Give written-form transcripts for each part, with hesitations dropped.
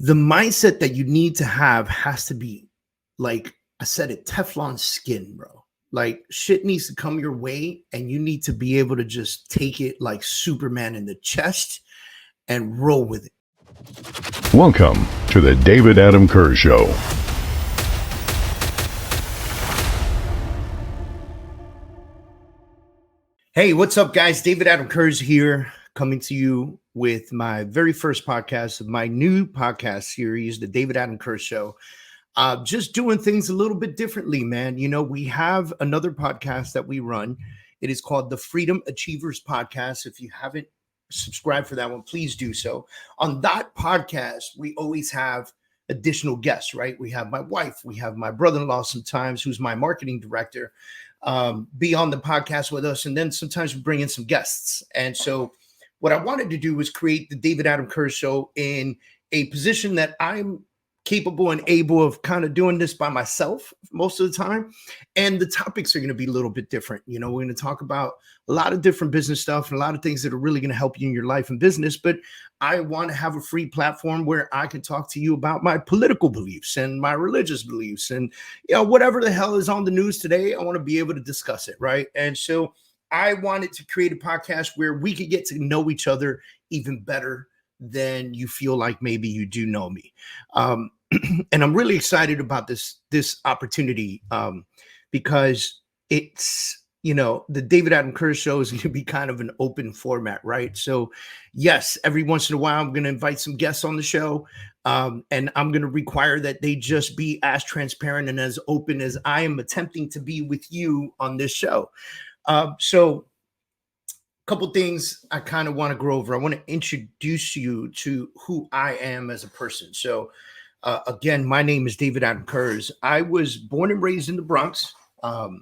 The mindset that you need to have has to be, like I said it, Teflon skin, bro. Like shit needs to come your way and you need to be able to just take it like Superman in the chest and roll with it. Welcome to the David Adam Kurz Show. Hey, what's up, guys? David Adam Kurz here, coming to you with my very first podcast of my new podcast series, the David Adam Kurz Show. Just doing things a little bit differently, man. You know, we have another podcast that we run. It is called the Freedom Achievers Podcast. If you haven't subscribed for that one, please do so. On that podcast, we always have additional guests, right? We have my wife, we have my brother-in-law sometimes, who's my marketing director, be on the podcast with us. And then sometimes we bring in some guests. And so what I wanted to do was create the David Adam Kurz Show in a position that I'm capable and able of kind of doing this by myself most of the time. And the topics are going to be a little bit different. You know, we're going to talk about a lot of different business stuff and a lot of things that are really going to help you in your life and business. But I want to have a free platform where I can talk to you about my political beliefs and my religious beliefs and, you know, whatever the hell is on the news today. I want to be able to discuss it. Right. And so I wanted to create a podcast where we could get to know each other even better than you feel like maybe you do know me. And I'm really excited about this opportunity because it's, you know, the David Adam Kurz Show is going to be kind of an open format, right? So yes, every once in a while, I'm going to invite some guests on the show, and I'm going to require that they just be as transparent and as open as I am attempting to be with you on this show. So couple things I kind of want to go over. I want to introduce you to who I am as a person. So again, my name is David Adam Kurz. I was born and raised in the Bronx. I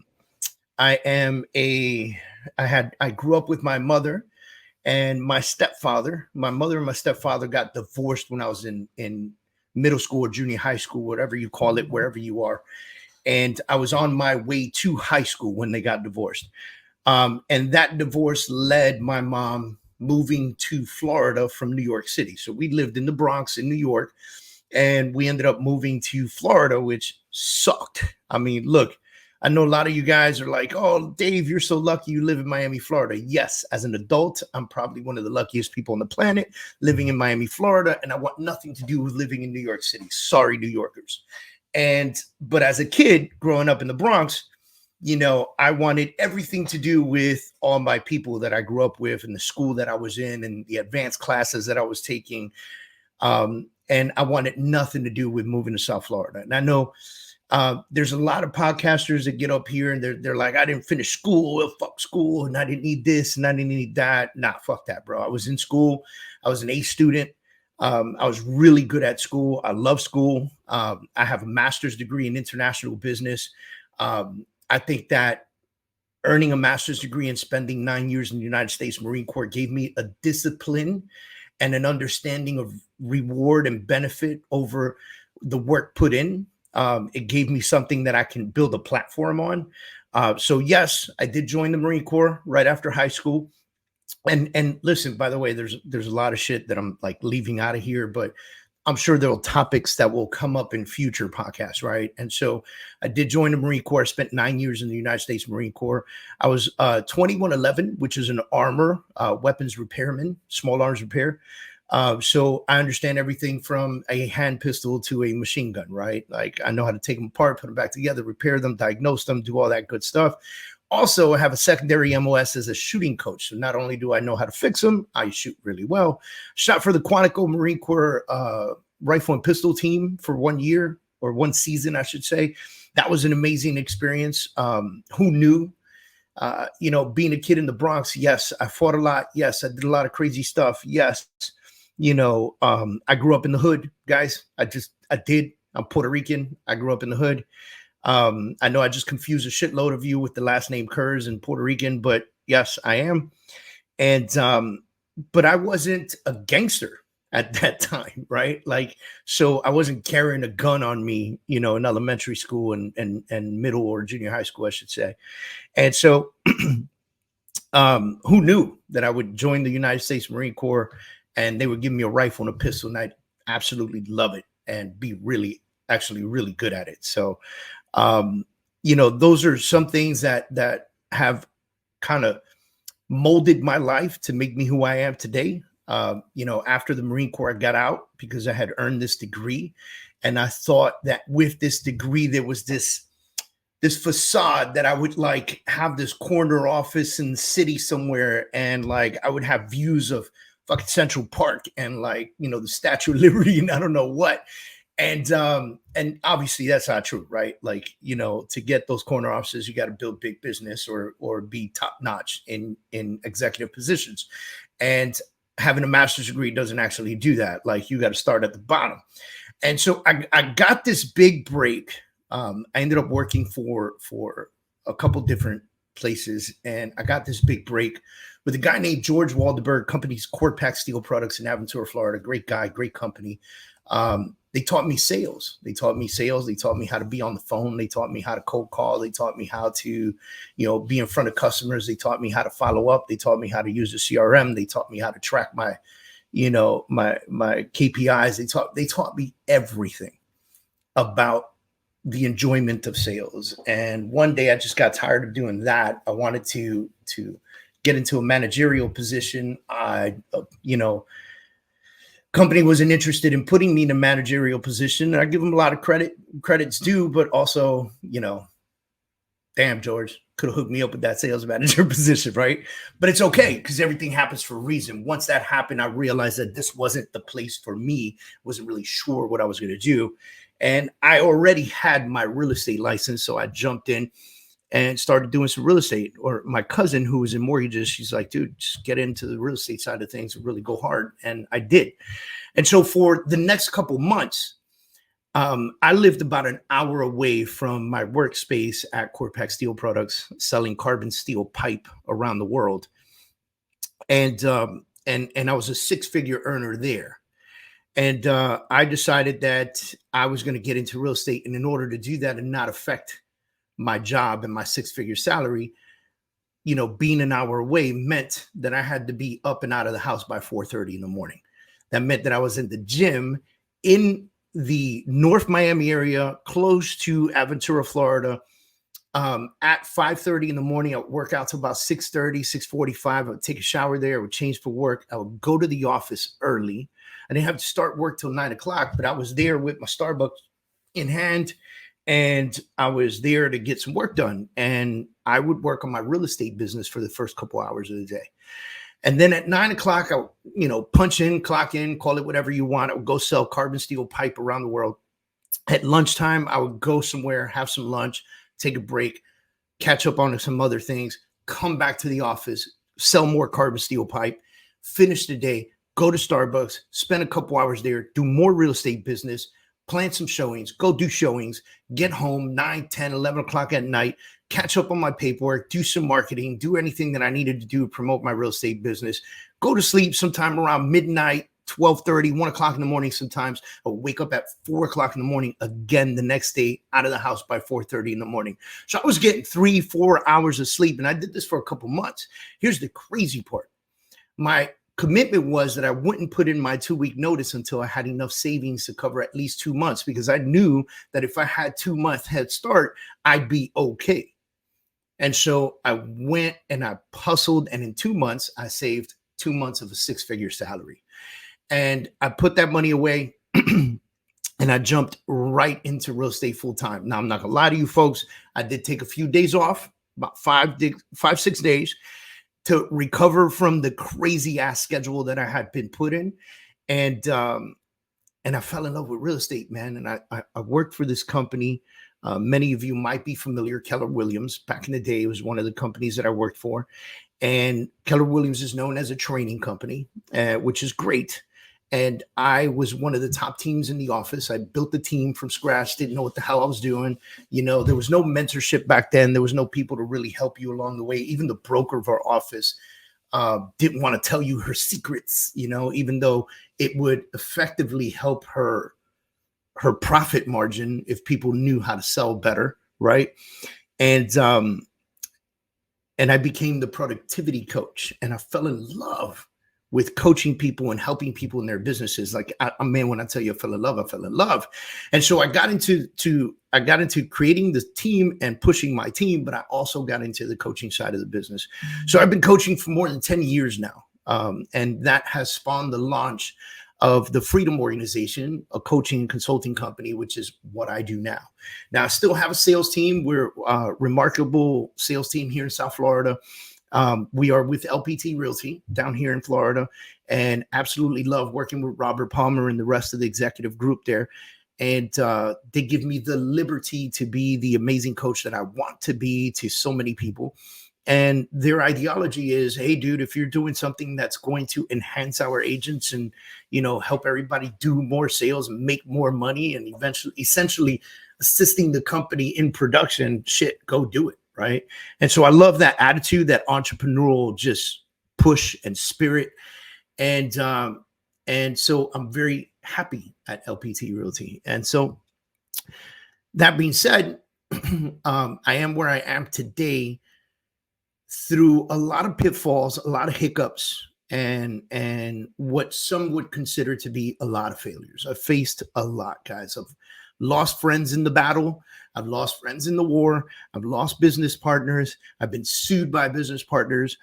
grew up with my mother and my stepfather. My mother and my stepfather got divorced when I was in middle school or junior high school, whatever you call it, wherever you are. And I was on my way to high school when they got divorced. And that divorce led my mom moving to Florida from New York City. So we lived in the Bronx in New York, and we ended up moving to Florida, which sucked. I mean, look, I know a lot of you guys are like, oh, Dave, you're so lucky you live in Miami, Florida. Yes, as an adult, I'm probably one of the luckiest people on the planet living in Miami, Florida, and I want nothing to do with living in New York City. Sorry, New Yorkers. But as a kid growing up in the Bronx, you know, I wanted everything to do with all my people that I grew up with and the school that I was in and the advanced classes that I was taking. And I wanted nothing to do with moving to South Florida. And I know there's a lot of podcasters that get up here and they're like, I didn't finish school. Well, fuck school. And I didn't need this and I didn't need that. Nah, fuck that, bro. I was in school. I was an A student. I was really good at school. I love school. I have a master's degree in international business. I think that earning a master's degree and spending 9 years in the United States Marine Corps gave me a discipline and an understanding of reward and benefit over the work put in. It gave me something that I can build a platform on. So yes, I did join the Marine Corps right after high school. And listen, by the way, there's a lot of shit that I'm like leaving out of here, but I'm sure there are topics that will come up in future podcasts, right? And so I did join the Marine Corps. I spent 9 years in the United States Marine Corps. I was 2111, which is an armor weapons repairman, small arms repair. So I understand everything from a hand pistol to a machine gun, right? Like I know how to take them apart, put them back together, repair them, diagnose them, do all that good stuff. Also, I have a secondary MOS as a shooting coach. So not only do I know how to fix them, I shoot really well. Shot for the Quantico Marine Corps rifle and pistol team for 1 year or one season, I should say. That was an amazing experience. Who knew? You know, being a kid in the Bronx, yes, I fought a lot. Yes, I did a lot of crazy stuff. Yes, you know, I grew up in the hood, guys. I did. I'm Puerto Rican. I grew up in the hood. I know I just confused a shitload of you with the last name Kurz and Puerto Rican, but yes, I am. And, but I wasn't a gangster at that time, right? Like, so I wasn't carrying a gun on me, you know, in elementary school and middle or junior high school, I should say. And so, who knew that I would join the United States Marine Corps and they would give me a rifle and a pistol, and absolutely love it and be actually really good at it. So, you know, those are some things that have kind of molded my life to make me who I am today. You know, after the Marine Corps, I got out because I had earned this degree. And I thought that with this degree, there was this facade that I would like have this corner office in the city somewhere. And like, I would have views of fucking Central Park and like, you know, the Statue of Liberty and I don't know what. And obviously that's not true, right? Like, you know, to get those corner offices, you got to build big business or be top notch in executive positions. And having a master's degree doesn't actually do that. Like, you got to start at the bottom. And so I got this big break. I ended up working for a couple different places, and I got this big break with a guy named George Waldenberg, company's Quarterpack Steel Products in Aventura, Florida. Great guy, great company. They taught me sales. They taught me how to be on the phone. They taught me how to cold call. They taught me how to, you know, be in front of customers. They taught me how to follow up. They taught me how to use the CRM. They taught me how to track my, you know, my KPIs. They taught me everything about the enjoyment of sales. And one day I just got tired of doing that. I wanted to get into a managerial position. You know, company wasn't interested in putting me in a managerial position. And I give them a lot of credit's due, but also, you know, damn, George could have hooked me up with that sales manager position, right? But it's okay because everything happens for a reason. Once that happened, I realized that this wasn't the place for me. Wasn't really sure what I was going to do. And I already had my real estate license. So I jumped in and started doing some real estate. Or my cousin who was in mortgages, she's like, dude, just get into the real estate side of things and really go hard. And I did. And so for the next couple months, I lived about an hour away from my workspace at Quarterpack Steel Products, selling carbon steel pipe around the world. And I was a six-figure earner there. And I decided that I was going to get into real estate. And in order to do that and not affect my job and my six-figure salary, you know, being an hour away meant that I had to be up and out of the house by 4:30 in the morning. That meant that I was in the gym in the North Miami area, close to Aventura, Florida, at 5:30 in the morning. I would work out to about 6:30, 6:45. I would take a shower there. I would change for work. I would go to the office early. I didn't have to start work till 9 o'clock, but I was there with my Starbucks in hand, and I was there to get some work done. And I would work on my real estate business for the first couple hours of the day. And then at 9 o'clock, I would, you know, punch in, clock in, call it whatever you want. I would go sell carbon steel pipe around the world. At lunchtime, I would go somewhere, have some lunch, take a break, catch up on some other things, come back to the office, sell more carbon steel pipe, finish the day, go to Starbucks, spend a couple hours there, do more real estate business, plan some showings, go do showings, get home 9, 10, 11 o'clock at night, catch up on my paperwork, do some marketing, do anything that I needed to do to promote my real estate business, go to sleep sometime around midnight, 12:30, 1 o'clock in the morning. Sometimes I'll wake up at 4 o'clock in the morning again the next day, out of the house by 4:30 in the morning. So I was getting 3-4 hours of sleep, and I did this for a couple months. Here's the crazy part. My commitment was that I wouldn't put in my 2-week notice until I had enough savings to cover at least 2 months, because I knew that if I had 2 month head start, I'd be okay. And so I went and I hustled, and in 2 months, I saved 2 months of a 6-figure salary. And I put that money away and I jumped right into real estate full time. Now, I'm not gonna lie to you folks. I did take a few days off, about 5-6 days, to recover from the crazy ass schedule that I had been put in. And I fell in love with real estate, man. And I worked for this company. Many of you might be familiar, Keller Williams. Back in the day, it was one of the companies that I worked for. And Keller Williams is known as a training company, which is great. And I was one of the top teams in the office. I built the team from scratch, didn't know what the hell I was doing. You know, there was no mentorship back then. There was no people to really help you along the way. Even the broker of our office didn't want to tell you her secrets, you know, even though it would effectively help her profit margin if people knew how to sell better, right? And I became the productivity coach, and I fell in love with coaching people and helping people in their businesses. Like, man, when I tell you I fell in love, I fell in love. And so I got into creating the team and pushing my team, but I also got into the coaching side of the business. So I've been coaching for more than 10 years now. And that has spawned the launch of the Freedom Organization, a coaching and consulting company, which is what I do now. Now, I still have a sales team. We're a remarkable sales team here in South Florida. We are with LPT Realty down here in Florida, and absolutely love working with Robert Palmer and the rest of the executive group there. And they give me the liberty to be the amazing coach that I want to be to so many people. And their ideology is, hey, dude, if you're doing something that's going to enhance our agents and, help everybody do more sales and make more money and essentially assisting the company in production, shit, go do it. Right. And so I love that attitude, that entrepreneurial just push and spirit. And so I'm very happy at LPT Realty. And so that being said, I am where I am today through a lot of pitfalls, a lot of hiccups, and what some would consider to be a lot of failures. I've faced a lot, guys. I've lost friends in the battle. I've lost friends in the war. I've lost business partners. I've been sued by business partners.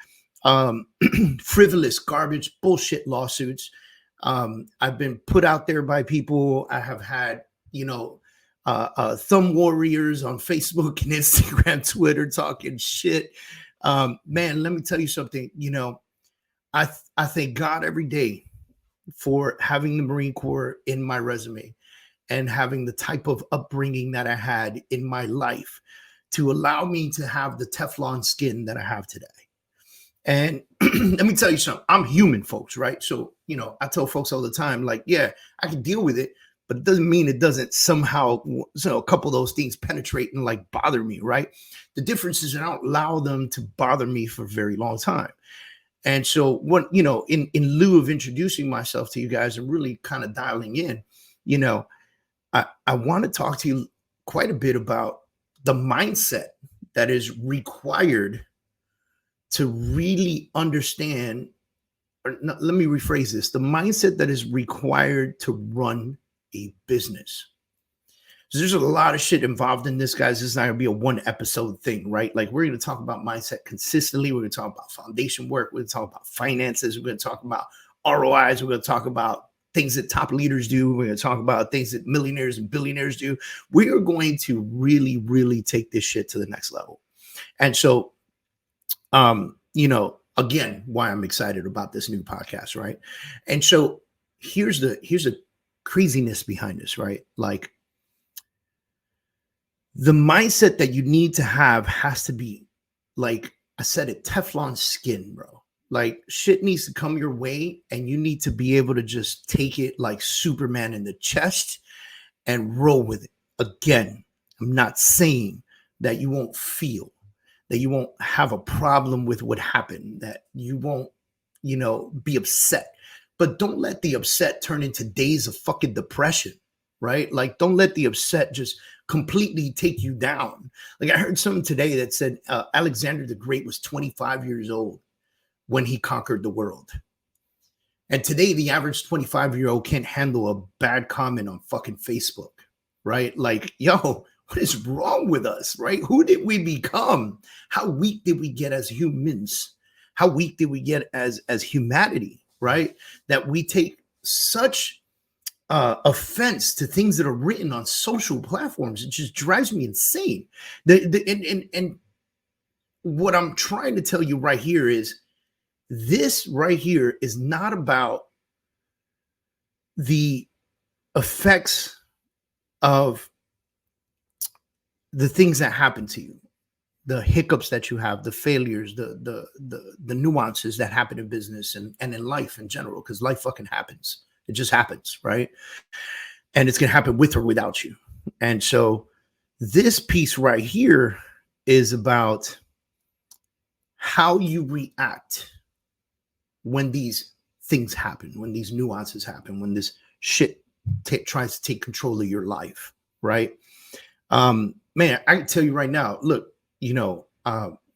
Frivolous, garbage, bullshit lawsuits. I've been put out there by people. I have had, thumb warriors on Facebook and Instagram, Twitter, talking shit. Man, let me tell you something. I thank God every day for having the Marine Corps in my resume and having the type of upbringing that I had in my life to allow me to have the Teflon skin that I have today. And let me tell you something. I'm human, folks, right? So, I tell folks all the time, like, yeah, I can deal with it, but it doesn't mean it doesn't somehow, a couple of those things penetrate and like bother me, right? The difference is I don't allow them to bother me for a very long time. And so what, in lieu of introducing myself to you guys and really kind of dialing in, I want to talk to you quite a bit about the mindset that is required to really understand, or no, let me rephrase this, the mindset that is required to run a business. So there's a lot of shit involved in this, guys. This is not going to be a one episode thing, right? Like, we're going to talk about mindset consistently. We're going to talk about foundation work. We're going to talk about finances. We're going to talk about ROIs. We're going to talk about things that top leaders do. We're going to talk about things that millionaires and billionaires do. We are going to really, really take this shit to the next level. And so, again, why I'm excited about this new podcast, right? And so here's the craziness behind this, right? Like, the mindset that you need to have has to be, like I said, it Teflon skin, bro. Like, shit needs to come your way and you need to be able to just take it like Superman in the chest and roll with it. Again, I'm not saying that you won't feel, that you won't have a problem with what happened, that you won't, be upset. But don't let the upset turn into days of fucking depression, right? Like, don't let the upset just completely take you down. Like, I heard something today that said Alexander the Great was 25 years old when he conquered the world. And today, the average 25-year-old can't handle a bad comment on fucking Facebook, right? Like, yo, what is wrong with us, right? Who did we become? How weak did we get as humans? How weak did we get as humanity, right? That we take such offense to things that are written on social platforms. It just drives me insane. And what I'm trying to tell you right here is, this right here is not about the effects of the things that happen to you, the hiccups that you have, the failures, the nuances that happen in business and in life in general, because life fucking happens. It just happens, right? And it's going to happen with or without you. And so this piece right here is about how you react when these things happen, when these nuances happen, when this shit tries to take control of your life, right? Man, I can tell you right now, look,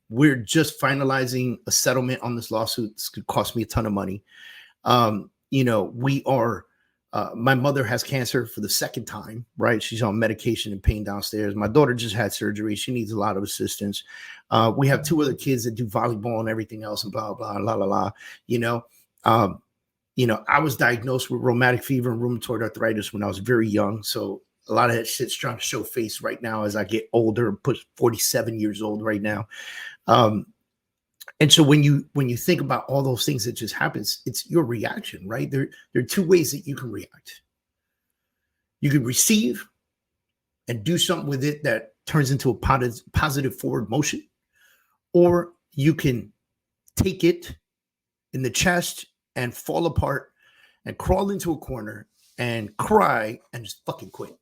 we're just finalizing a settlement on this lawsuit. This could cost me a ton of money. We are, my mother has cancer for the second time, right? She's on medication and pain downstairs. My daughter just had surgery. She needs a lot of assistance. We have 2 other kids that do volleyball and everything else and blah, blah, la, la, la, I was diagnosed with rheumatic fever and rheumatoid arthritis when I was very young. So a lot of that shit's trying to show face right now as I get older, put 47 years old right now. And so when you think about all those things that just happens, it's your reaction, right? There are 2 ways that you can react. You can receive and do something with it that turns into a positive forward motion, or you can take it in the chest and fall apart and crawl into a corner and cry and just fucking quit.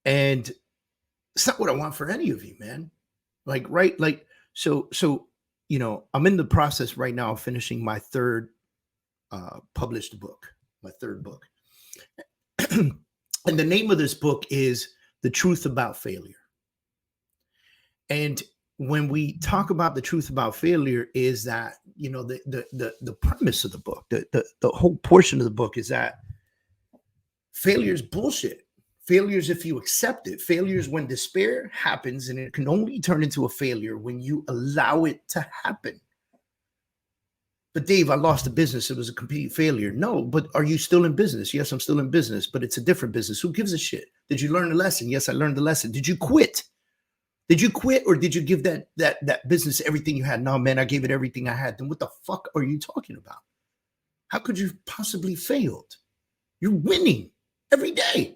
And it's not what I want for any of you, man. So, I'm in the process right now of finishing my 3rd published book, my 3rd book. And the name of this book is The Truth About Failure. And when we talk about the truth about failure is that, the premise of the book, the whole portion of the book is that failure is bullshit. Failure is if you accept it. Failure is when despair happens, and it can only turn into a failure when you allow it to happen. But Dave, I lost the business. It was a complete failure. No, but are you still in business? Yes, I'm still in business, but it's a different business. Who gives a shit? Did you learn the lesson? Yes, I learned the lesson. Did you quit? Did you quit, or did you give that business everything you had? No, man, I gave it everything I had. Then what the fuck are you talking about? How could you possibly failed? You're winning every day.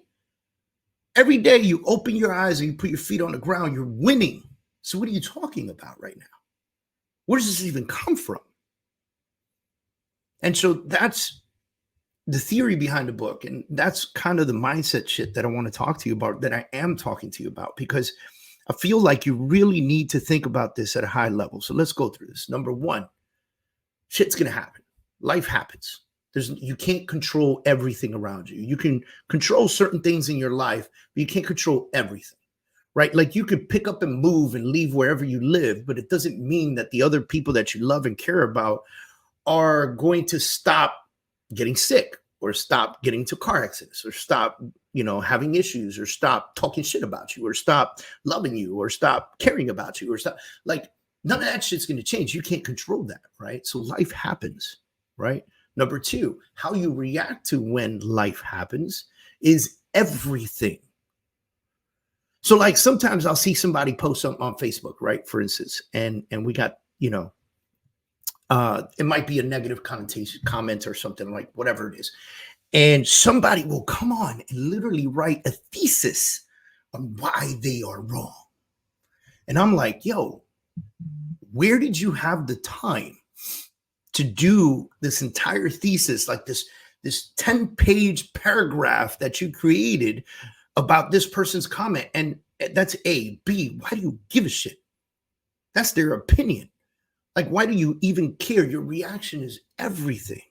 Every day you open your eyes and you put your feet on the ground, you're winning. So what are you talking about right now? Where does this even come from? And so that's the theory behind the book. And that's kind of the mindset shit that I want to talk to you about, that I am talking to you about, because I feel like you really need to think about this at a high level. So let's go through this. Number 1, shit's going to happen. Life happens. You can't control everything around you. You can control certain things in your life, but you can't control everything, right? Like you could pick up and move and leave wherever you live, but it doesn't mean that the other people that you love and care about are going to stop getting sick, or stop getting into car accidents, or stop, having issues, or stop talking shit about you, or stop loving you, or stop caring about you, or stop, like, none of that shit's going to change. You can't control that, right? So life happens, right? Number 2, how you react to when life happens is everything. So like sometimes I'll see somebody post something on Facebook, right? For instance, and we got, it might be a negative connotation comment or something, like whatever it is. And somebody will come on and literally write a thesis on why they are wrong. And I'm like, yo, where did you have the time to do this entire thesis, like this 10-page paragraph that you created about this person's comment? And that's A. B, why do you give a shit? That's their opinion. Like, why do you even care? Your reaction is everything.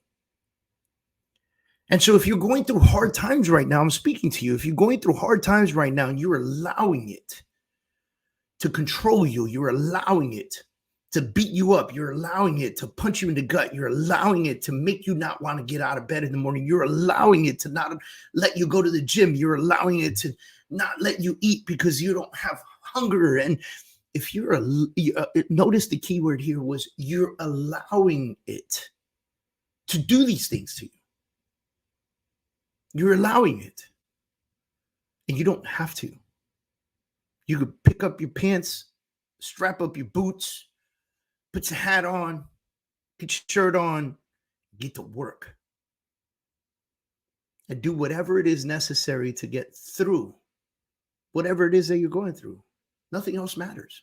And so if you're going through hard times right now, I'm speaking to you. If you're going through hard times right now and you're allowing it to control you, you're allowing it to beat you up, you're allowing it to punch you in the gut, you're allowing it to make you not want to get out of bed in the morning, you're allowing it to not let you go to the gym, you're allowing it to not let you eat because you don't have hunger. And if notice the key word here was you're allowing it to do these things to you. You're allowing it. And you don't have to. You could pick up your pants, strap up your boots, put your hat on, get your shirt on, get to work. And do whatever it is necessary to get through whatever it is that you're going through. Nothing else matters.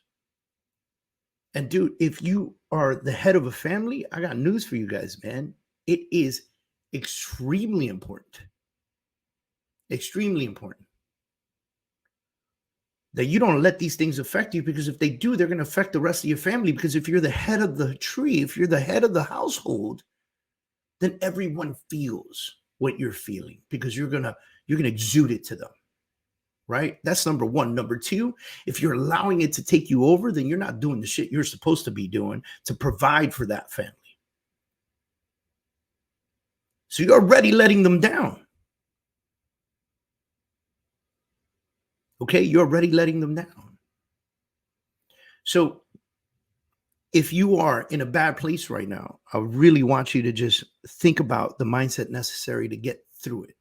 And dude, if you are the head of a family, I got news for you guys, man. It is extremely important. Extremely important that you don't let these things affect you, because if they do, they're going to affect the rest of your family. Because if you're the head of the tree, if you're the head of the household, then everyone feels what you're feeling, because you're going to exude it to them. Right? That's number 1. Number 2, if you're allowing it to take you over, then you're not doing the shit you're supposed to be doing to provide for that family. So you're already letting them down. Okay, you're already letting them down. So if you are in a bad place right now, I really want you to just think about the mindset necessary to get through it.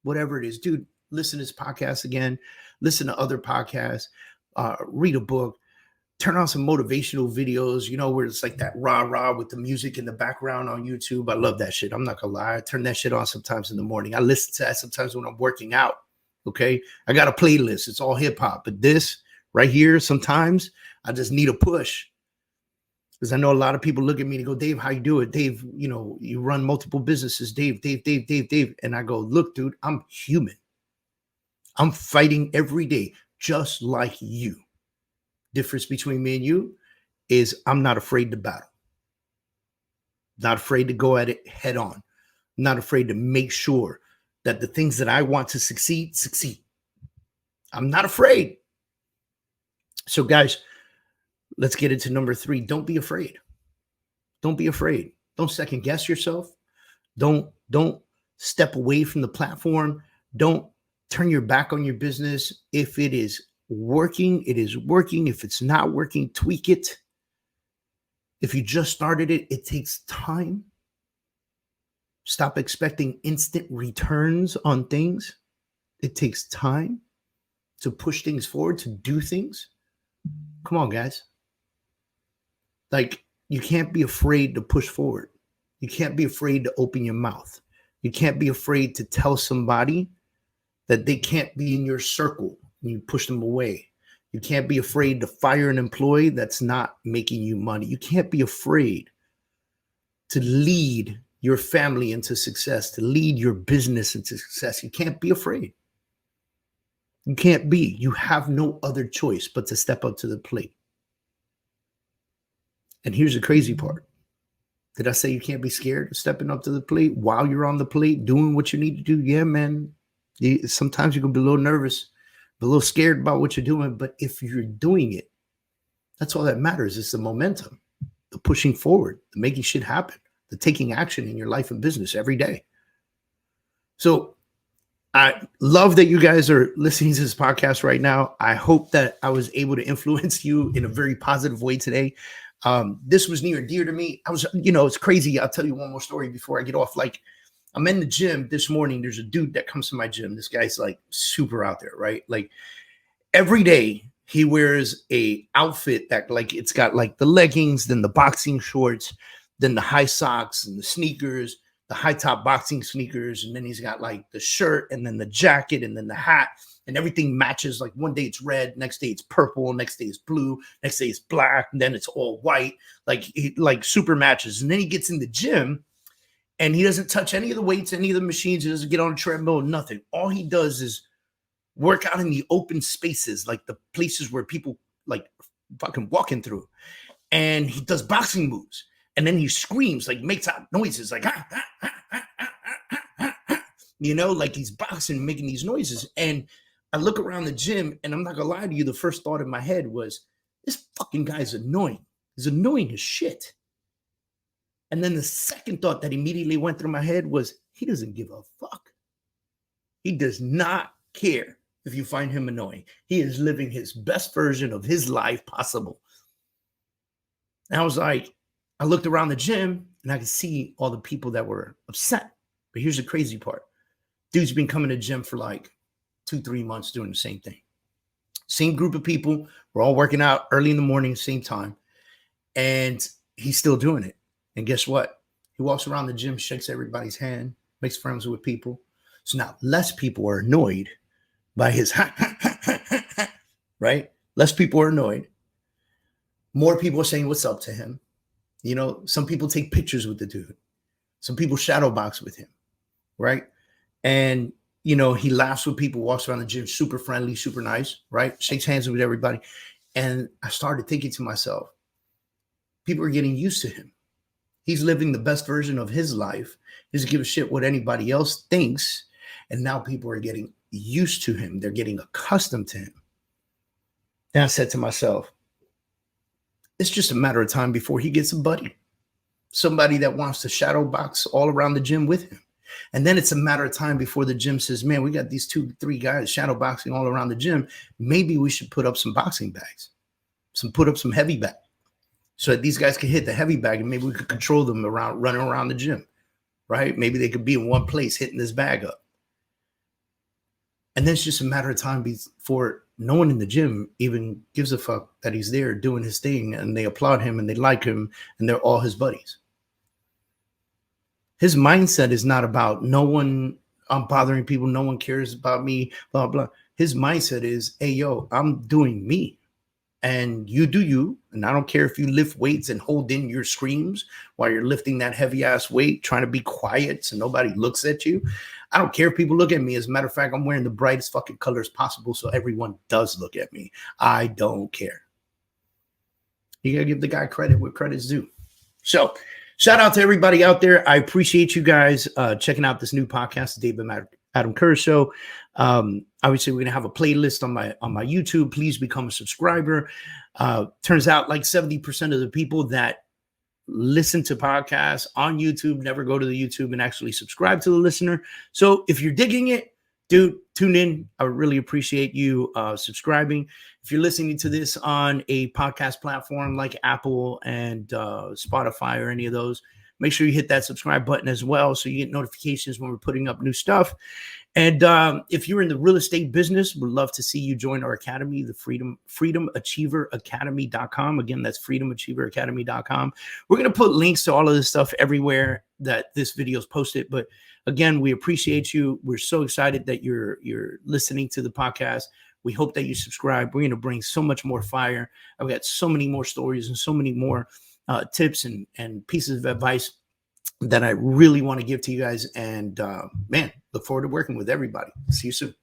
Whatever it is, dude, listen to this podcast again, listen to other podcasts, read a book, turn on some motivational videos, where it's like that rah-rah with the music in the background on YouTube. I love that shit. I'm not gonna lie. I turn that shit on sometimes in the morning. I listen to that sometimes when I'm working out. Okay. I got a playlist. It's all hip hop, but this right here, sometimes I just need a push. Because I know a lot of people look at me and go, Dave, how you do it? Dave, you run multiple businesses. Dave. And I go, look, dude, I'm human. I'm fighting every day, just like you. Difference between me and you is I'm not afraid to battle. Not afraid to go at it head on. Not afraid to make sure that the things that I want to succeed. I'm not afraid. So guys, let's get into number 3. Don't be afraid. Don't be afraid. Don't second guess yourself. Don't step away from the platform. Don't turn your back on your business. If it is working, it is working. If it's not working, tweak it. If you just started it, it takes time. Stop expecting instant returns on things. It takes time to push things forward, to do things. Come on, guys. Like, you can't be afraid to push forward. You can't be afraid to open your mouth. You can't be afraid to tell somebody that they can't be in your circle and you push them away. You can't be afraid to fire an employee that's not making you money. You can't be afraid to lead your family into success, to lead your business into success. You can't be afraid. You can't be. You have no other choice but to step up to the plate. And here's the crazy part. Did I say you can't be scared of stepping up to the plate while you're on the plate, doing what you need to do? Yeah, man. Sometimes you can be a little nervous, a little scared about what you're doing. But if you're doing it, that's all that matters. It's the momentum, the pushing forward, the making shit happen, the taking action in your life and business every day. So I love that you guys are listening to this podcast right now. I hope that I was able to influence you in a very positive way today. This was near and dear to me. It's crazy. I'll tell you one more story before I get off. Like, I'm in the gym this morning. There's a dude that comes to my gym. This guy's like super out there, right? Like, every day he wears a outfit that, like, it's got like the leggings, then the boxing shorts, then the high socks and the sneakers, the high top boxing sneakers. And then he's got like the shirt and then the jacket and then the hat, and everything matches. Like, one day it's red, next day it's purple, next day it's blue, next day it's black, and then it's all white. Like super matches. And then he gets in the gym and he doesn't touch any of the weights, any of the machines. He doesn't get on a treadmill, nothing. All he does is work out in the open spaces, like the places where people like fucking walking through. And he does boxing moves. And then he screams, like makes out noises like, like he's boxing, making these noises. And I look around the gym, and I'm not gonna lie to you, the first thought in my head was, this fucking guy's annoying. He's annoying as shit. And then the second thought that immediately went through my head was, he doesn't give a fuck. He does not care if you find him annoying. He is living his best version of his life possible. And I was like, I looked around the gym and I could see all the people that were upset. But here's the crazy part. Dude's been coming to the gym for like 2-3 months doing the same thing. Same group of people. We're all working out early in the morning, same time. And he's still doing it. And guess what? He walks around the gym, shakes everybody's hand, makes friends with people. So now less people are annoyed by his right? Less people are annoyed. More people are saying what's up to him. Some people take pictures with the dude. Some people shadow box with him, right? And, he laughs with people, walks around the gym, super friendly, super nice, right? Shakes hands with everybody. And I started thinking to myself, people are getting used to him. He's living the best version of his life. He doesn't give a shit what anybody else thinks. And now people are getting used to him. They're getting accustomed to him. And I said to myself, it's just a matter of time before he gets a buddy. Somebody that wants to shadow box all around the gym with him. And then it's a matter of time before the gym says, man, we got these 2-3 guys shadow boxing all around the gym. Maybe we should put up some boxing bags, put up some heavy bag, so that these guys can hit the heavy bag, and maybe we could control them around, running around the gym, right? Maybe they could be in one place hitting this bag up. And then it's just a matter of time before no one in the gym even gives a fuck that he's there doing his thing, and they applaud him and they like him and they're all his buddies. His mindset is not about I'm bothering people, no one cares about me, blah, blah. His mindset is, hey, yo, I'm doing me. And you do you. And I don't care if you lift weights and hold in your screams while you're lifting that heavy ass weight, trying to be quiet so nobody looks at you. I don't care if people look at me. As a matter of fact, I'm wearing the brightest fucking colors possible so everyone does look at me. I don't care. You got to give the guy credit where credit's due. So shout out to everybody out there. I appreciate you guys checking out this new podcast, the David Adam Kurz Show. Obviously, we're going to have a playlist on my YouTube. Please become a subscriber. Turns out like 70% of the people that listen to podcasts on YouTube never go to the YouTube and actually subscribe to the listener. So if you're digging it, dude, tune in. I would really appreciate you subscribing. If you're listening to this on a podcast platform like Apple and Spotify or any of those, make sure you hit that subscribe button as well so you get notifications when we're putting up new stuff. And if you're in the real estate business, we'd love to see you join our academy, the freedomachieveracademy.com. Again, that's freedomachieveracademy.com. We're going to put links to all of this stuff everywhere that this video is posted. But again, we appreciate you. We're so excited that you're listening to the podcast. We hope that you subscribe. We're going to bring so much more fire. I've got so many more stories and so many more tips and pieces of advice that I really want to give to you guys. And man, look forward to working with everybody. See you soon.